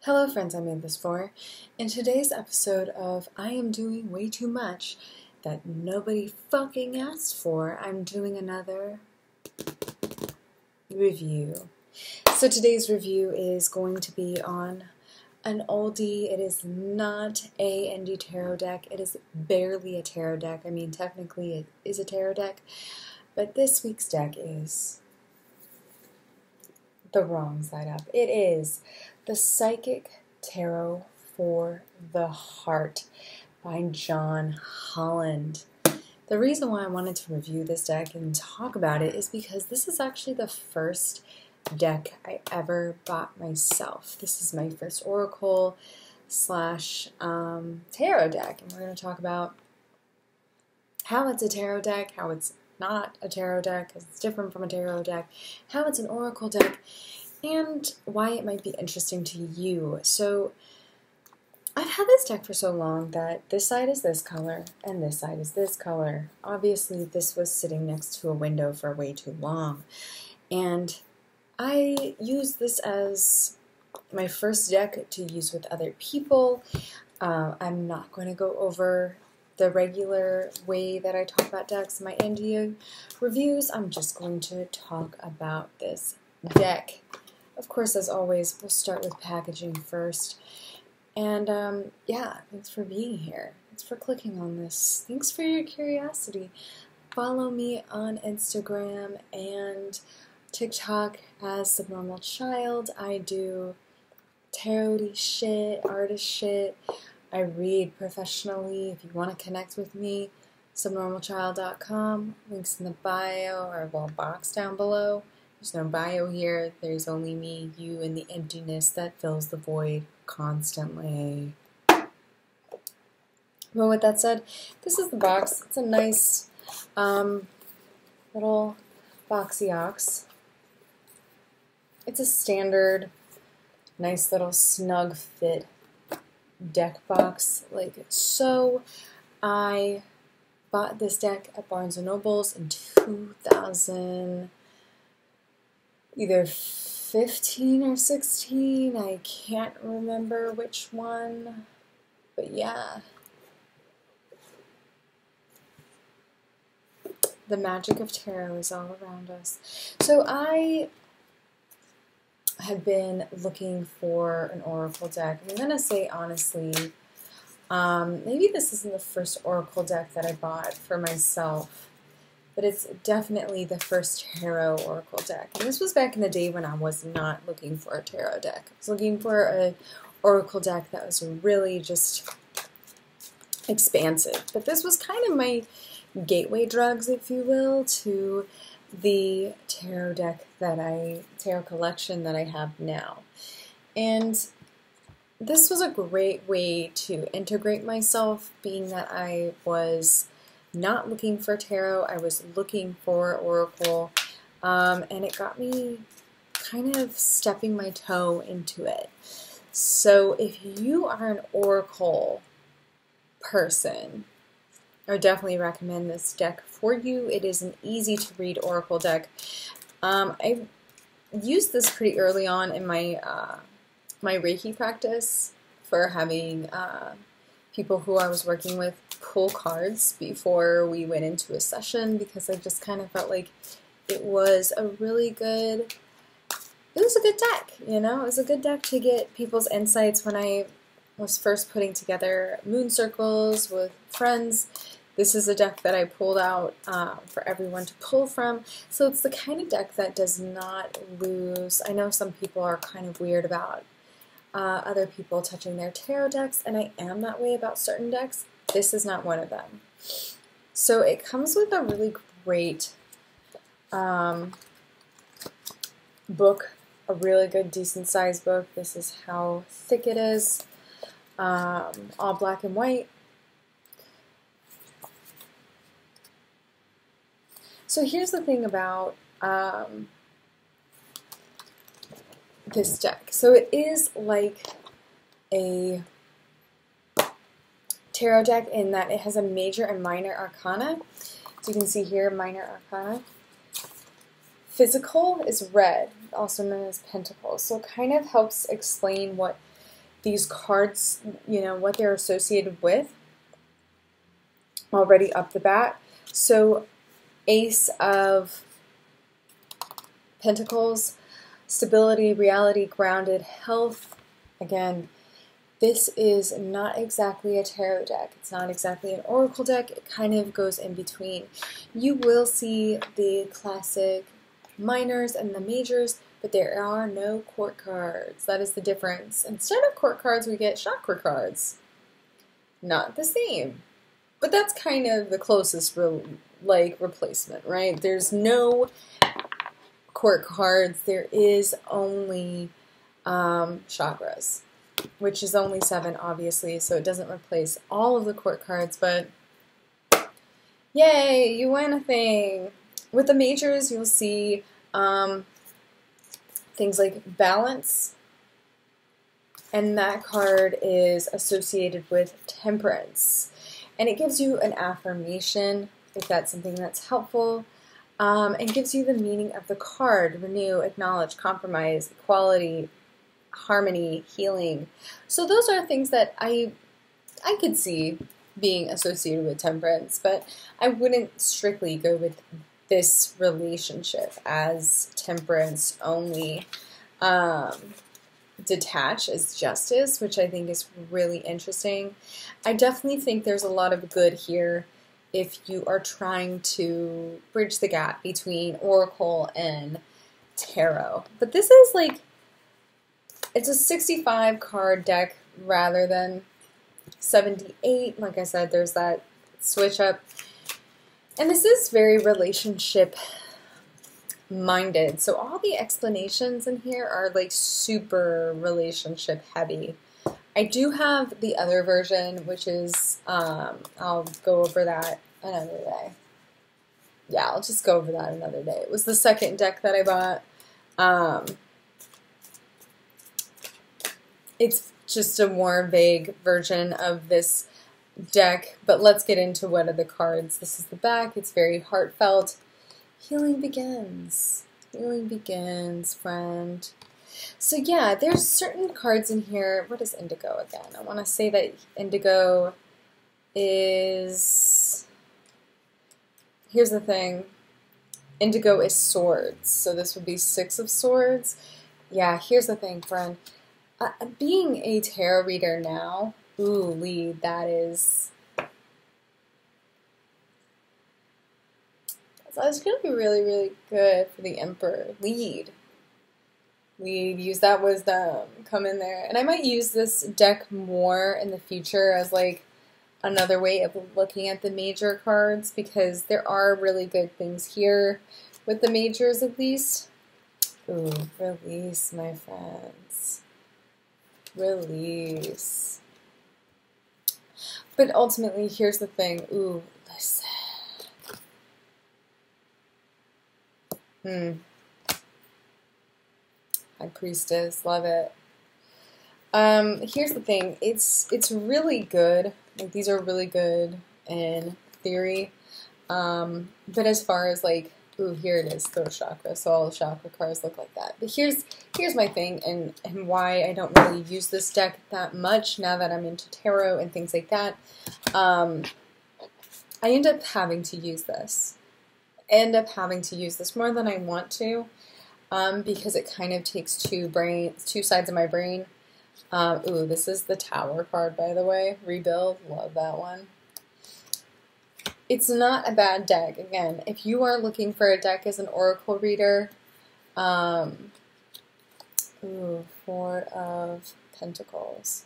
Hello friends, I made this for. In today's episode of I Am Doing Way Too Much That Nobody Fucking Asked For, I'm doing another review. So today's review is going to be on an oldie. It is not a indie tarot deck. It is barely a tarot deck. I mean, technically it is a tarot deck, but this week's deck is the wrong side up. It is the Psychic Tarot for the Heart by John Holland. The reason why I wanted to review this deck and talk about it is because this is actually the first deck I ever bought myself. This is my first Oracle slash tarot deck, and we're going to talk about how it's a tarot deck, how it's not a tarot deck, because it's different from a tarot deck, how it's an Oracle deck, and why it might be interesting to you. So I've had this deck for so long that this side is this color and this side is this color. Obviously this was sitting next to a window for way too long, and I used this as my first deck to use with other people. I'm not going to go over the regular way that I talk about decks in my indie reviews. I'm just going to talk about this deck. Of course, as always, we'll start with packaging first. And yeah, thanks for being here. Thanks for clicking on this. Thanks for your curiosity. Follow me on Instagram and TikTok as Subnormalchild. I do tarot-y shit, artist shit. I read professionally. If you want to connect with me, subnormalchild.com. Links in the bio or box down below. There's no bio here. There's only me, you, and the emptiness that fills the void constantly. Well, with that said, this is the box. It's a nice little boxy ox. It's a standard, nice little snug fit deck box, like so. I bought this deck at Barnes & Noble's in 2000, either 15 or 16, I can't remember which one, but yeah. The magic of tarot is all around us. So I had been looking for an Oracle deck. I'm going to say honestly, maybe this isn't the first Oracle deck that I bought for myself, but it's definitely the first tarot Oracle deck. And this was back in the day when I was not looking for a tarot deck. I was looking for an Oracle deck that was really just expansive. But this was kind of my gateway drugs, if you will, to the tarot collection that I have now. And this was a great way to integrate myself, being that I was not looking for tarot, I was looking for Oracle, and it got me kind of stepping my toe into it. So if you are an Oracle person, I would definitely recommend this deck for you. It is an easy to read Oracle deck. I used this pretty early on in my my Reiki practice for having people who I was working with pull cards before we went into a session, because I just kind of felt like it was a really good, it was a good deck, you know? It was a good deck to get people's insights when I was first putting together moon circles with friends. This is a deck that I pulled out for everyone to pull from. So it's the kind of deck that does not lose. I know some people are kind of weird about other people touching their tarot decks, and I am that way about certain decks. This is not one of them. So it comes with a really great book, a really good, decent sized book. This is how thick it is, all black and white. So here's the thing about this deck. So it is like a tarot deck in that it has a major and minor arcana. So you can see here, minor arcana. Physical is red, also known as pentacles. So it kind of helps explain what these cards, you know, what they're associated with already up the bat. So Ace of Pentacles, stability, reality, grounded, health. Again, this is not exactly a tarot deck. It's not exactly an oracle deck. It kind of goes in between. You will see the classic minors and the majors, but there are no court cards. That is the difference. Instead of court cards, we get chakra cards. Not the same. But that's kind of the closest replacement, right? There's no court cards. There is only chakras, which is only 7, obviously, so it doesn't replace all of the court cards, but yay, you win a thing. With the majors, you'll see things like balance, and that card is associated with temperance. And it gives you an affirmation, if that's something that's helpful, and gives you the meaning of the card: renew, acknowledge, compromise, equality, harmony, healing. So those are things that I could see being associated with temperance, but I wouldn't strictly go with this relationship as temperance only. Detach as justice, which I think is really interesting. I definitely think there's a lot of good here if you are trying to bridge the gap between oracle and tarot. But this is like, it's a 65 card deck rather than 78. Like I said, there's that switch up. And this is very relationship minded. So all the explanations in here are like super relationship heavy. I do have the other version, which is, I'll go over that another day. Yeah, I'll just go over that another day. It was the second deck that I bought. It's just a more vague version of this deck, but let's get into what are the cards. This is the back. It's very heartfelt. Healing begins. Healing begins, friend. So yeah, there's certain cards in here. What is indigo again? I want to say that indigo is... Here's the thing. Indigo is swords. So this would be 6 of swords. Yeah, here's the thing, friend. Being a tarot reader now, ooh, lead, that is... That's going to be really, really good for the Emperor. Lead, use that wisdom. Come in there. And I might use this deck more in the future as like another way of looking at the major cards, because there are really good things here with the majors at least. Ooh, release, my friends. Release. But ultimately, here's the thing. Ooh, listen. High Priestess, love it. Here's the thing. It's really good. Like, these are really good in theory. But as far as like, ooh, here it is, throat chakra. So all the chakra cards look like that. But here's my thing, and why I don't really use this deck that much now that I'm into tarot and things like that. I end up having to use this. More than I want to, because it kind of takes two sides of my brain. Ooh, this is the Tower card, by the way. Rebuild, love that one. It's not a bad deck. Again, if you are looking for a deck as an oracle reader, ooh, 4 of Pentacles.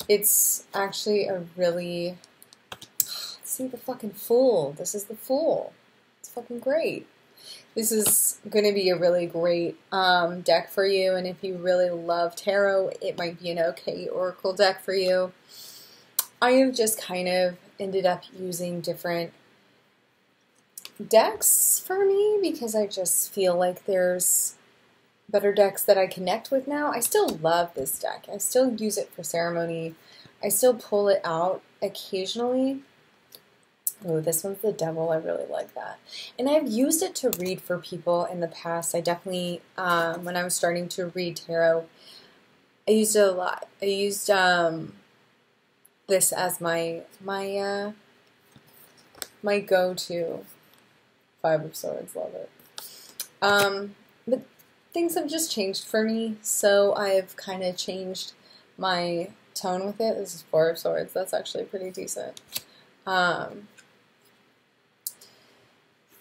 It's actually a really, see the fucking Fool. This is the Fool. It's fucking great. This is going to be a really great deck for you, and if you really love tarot, it might be an okay oracle deck for you. I have just kind of ended up using different decks for me because I just feel like there's better decks that I connect with now. I still love this deck. I still use it for ceremony. I still pull it out occasionally. Oh, this one's the Devil. I really like that. And I've used it to read for people in the past. I definitely, when I was starting to read tarot, I used it a lot. I used this as my go-to Five of Swords. Love it. But things have just changed for me, so I've kind of changed my tone with it. This is Four of Swords. That's actually pretty decent.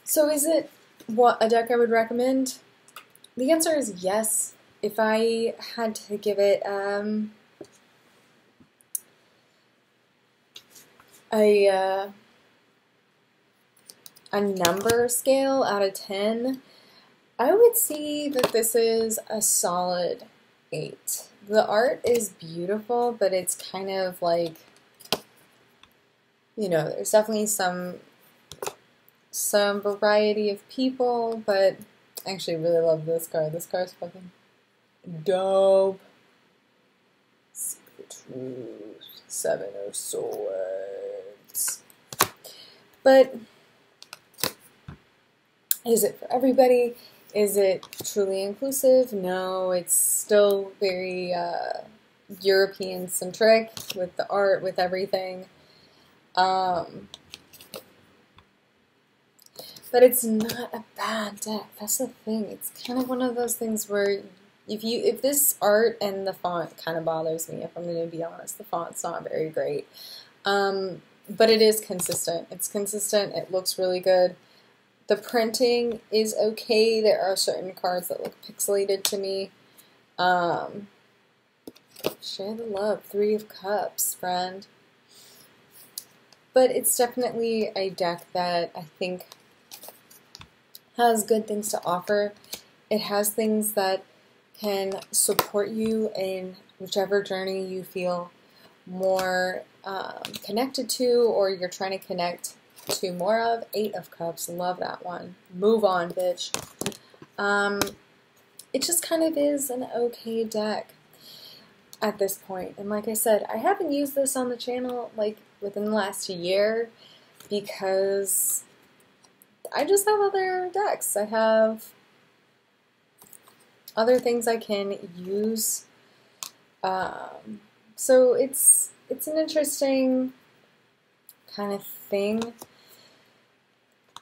So is it what a deck I would recommend? The answer is yes. If I had to give it a number scale out of 10, I would say that this is a solid 8. The art is beautiful, but it's kind of like, you know, there's definitely some variety of people, but I actually really love this card. This card's fucking dope. Seven of Swords. But is it for everybody? Is it truly inclusive? No, it's still very European-centric with the art, with everything. But it's not a bad deck. That's the thing. It's kind of one of those things where if this art and the font kind of bothers me, if I'm going to be honest, the font's not very great. But it is consistent. It's consistent. It looks really good. The printing is okay. There are certain cards that look pixelated to me. Share the love. 3 of Cups, friend. But it's definitely a deck that I think has good things to offer. It has things that can support you in whichever journey you feel more connected to, or you're trying to connect to more of. 8 of Cups, love that one. Move on, bitch. It just kind of is an okay deck at this point. And like I said, I haven't used this on the channel like within the last year because I just have other decks. I have other things I can use. So it's an interesting kind of thing.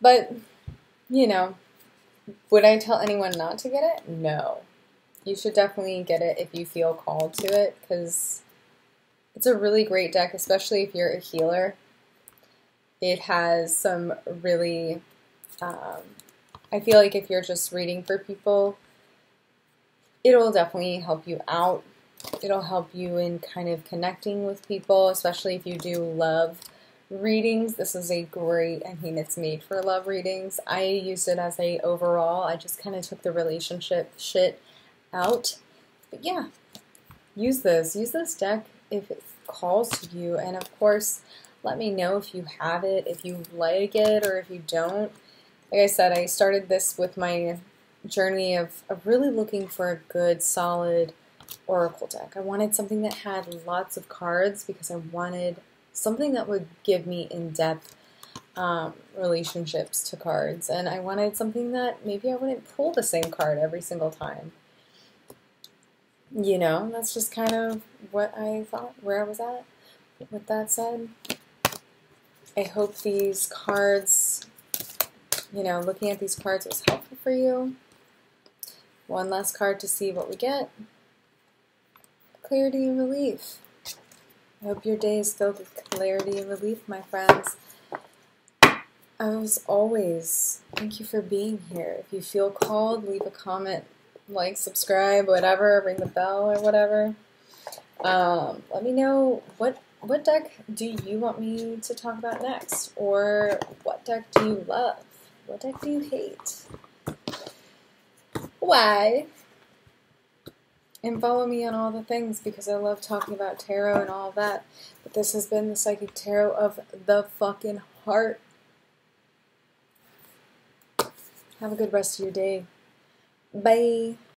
But, you know, would I tell anyone not to get it? No. You should definitely get it if you feel called to it, because it's a really great deck, especially if you're a healer. It has some really, I feel like if you're just reading for people, it'll definitely help you out. It'll help you in kind of connecting with people, especially if you do love readings. This is a great, I mean, it's made for love readings. I used it as a overall. I just kind of took the relationship shit out. But yeah, use this deck if it calls to you. And of course, let me know if you have it, if you like it, or if you don't. Like I said, I started this with my journey of really looking for a good, solid oracle deck. I wanted something that had lots of cards because I wanted something that would give me in-depth relationships to cards. And I wanted something that maybe I wouldn't pull the same card every single time. You know, that's just kind of what I thought, where I was at. With that said, I hope these cards, you know, looking at these cards was helpful for you. One last card to see what we get. Clarity and relief. I hope your day is filled with clarity and relief, my friends. As always, thank you for being here. If you feel called, leave a comment, like, subscribe, whatever, ring the bell or whatever. Let me know what deck do you want me to talk about next, or what deck do you love? What deck do you hate? Why? And follow me on all the things because I love talking about tarot and all of that. But this has been the Psychic Tarot of the fucking heart. Have a good rest of your day. Bye.